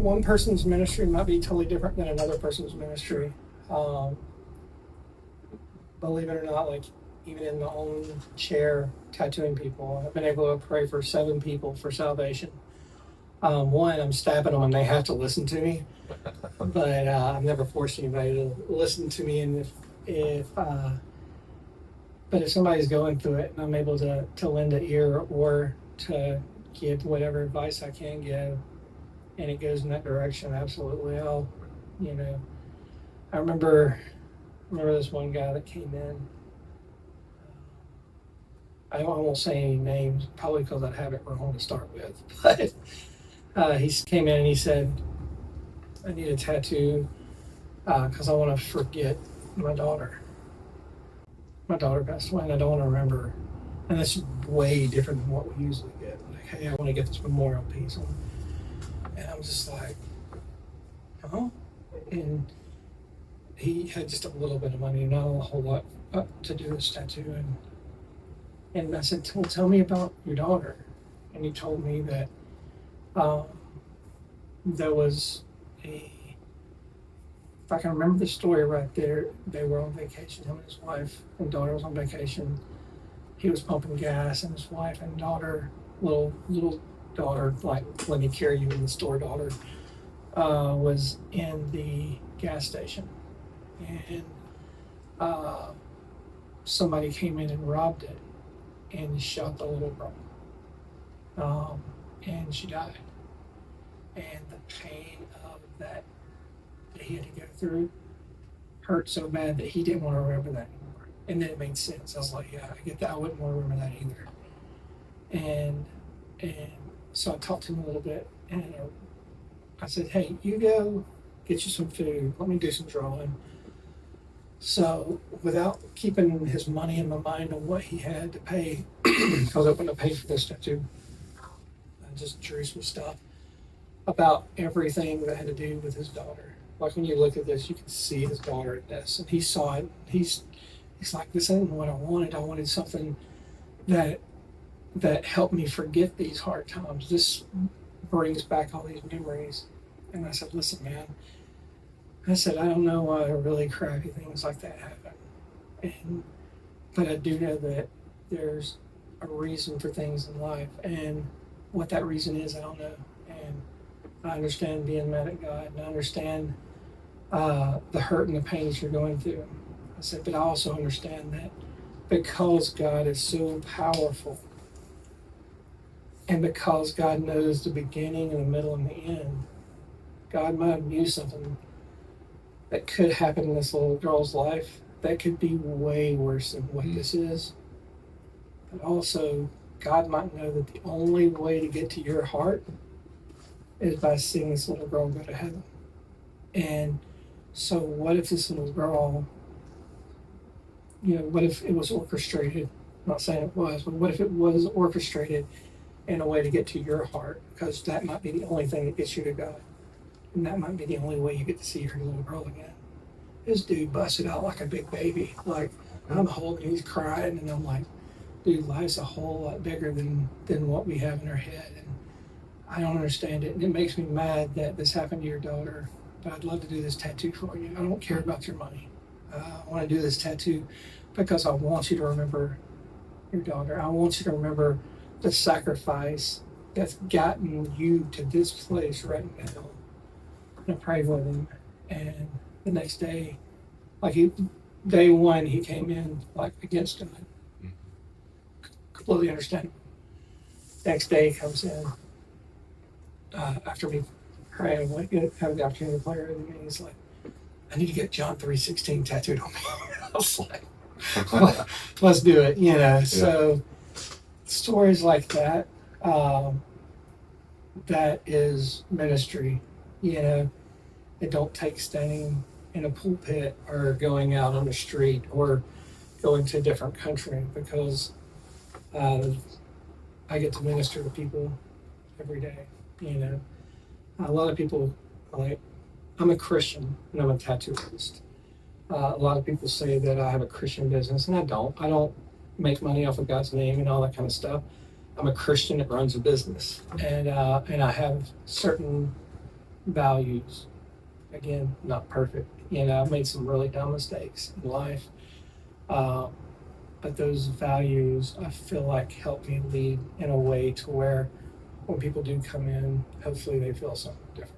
one person's ministry might be totally different than another person's ministry. Believe it or not, like even in my own chair tattooing people, I've been able to pray for 7 people for salvation. One, I'm stabbing them and they have to listen to me, but I've never forced anybody to listen to me. And but if somebody's going through it and I'm able to lend an ear or to give whatever advice I can give, and it goes in that direction, absolutely. I remember this one guy that came in. I won't say any names, probably because I'd have it wrong to start with. But he came in and he said, I need a tattoo because I want to forget my daughter. My daughter passed away and I don't want to remember her. And that's way different than what we usually get. Like, hey, I want to get this memorial piece on. And I'm just like, huh? And he had just a little bit of money, not a whole lot to do this tattoo. And I said, well, tell me about your daughter. And he told me that there was if I can remember the story right there, they were on vacation, him and his wife and daughter was on vacation. He was pumping gas and his wife and daughter, little daughter, like let me carry you in the store daughter, was in the gas station. And somebody came in and robbed it and shot the little girl. And she died. And the pain of that he had to go through hurt so bad that he didn't want to remember that anymore. And then it made sense. I was like, yeah, I get that. I wouldn't want to remember that either. And so I talked to him a little bit, and I said, hey, you go get you some food. Let me do some drawing. So without keeping his money in my mind on what he had to pay, because I wouldn't have paid for this tattoo, I just drew some stuff about everything that had to do with his daughter. Like when you look at this, you can see his daughter in this, and he saw it. He's like, this isn't what I wanted. I wanted something that helped me forget these hard times. This brings back all these memories. And I said, listen, man, I said, I don't know why really crappy things like that happen. But I do know that there's a reason for things in life. And what that reason is, I don't know. And I understand being mad at God, and I understand the hurt and the pains you're going through. I said, but I also understand that because God is so powerful, and because God knows the beginning and the middle and the end, God might have used something that could happen in this little girl's life that could be way worse than what this is. But also, God might know that the only way to get to your heart is by seeing this little girl go to heaven. And so what if this little girl, what if it was orchestrated? I'm not saying it was, but what if it was orchestrated in a way to get to your heart? Because that might be the only thing that gets you to God. And that might be the only way you get to see your little girl again. This dude busted out like a big baby. Like, I'm holding, he's crying, and I'm like, dude, life's a whole lot bigger than what we have in our head. And I don't understand it. And it makes me mad that this happened to your daughter. But I'd love to do this tattoo for you. I don't care about your money. I want to do this tattoo because I want you to remember your daughter. I want you to remember the sacrifice that's gotten you to this place right now. And I prayed with him. And the next day, day one, he came in like against him. Completely understandable. Next day he comes in after we pray and have the opportunity to play everything, and he's like, I need to get John 3:16 tattooed on me. I was like, let's do it, Yeah. So stories like that, that is ministry, It don't take standing in a pulpit or going out on the street or going to a different country, because I get to minister to people every day, A lot of people, I'm a Christian and I'm a tattoo artist. A lot of people say that I have a Christian business, and I don't. I don't make money off of God's name and all that kind of stuff. I'm a Christian that runs a business, and I have certain values. Again, not perfect. I've made some really dumb mistakes in life. Um, but those values, I feel like, help me lead in a way to where when people do come in, hopefully they feel something different.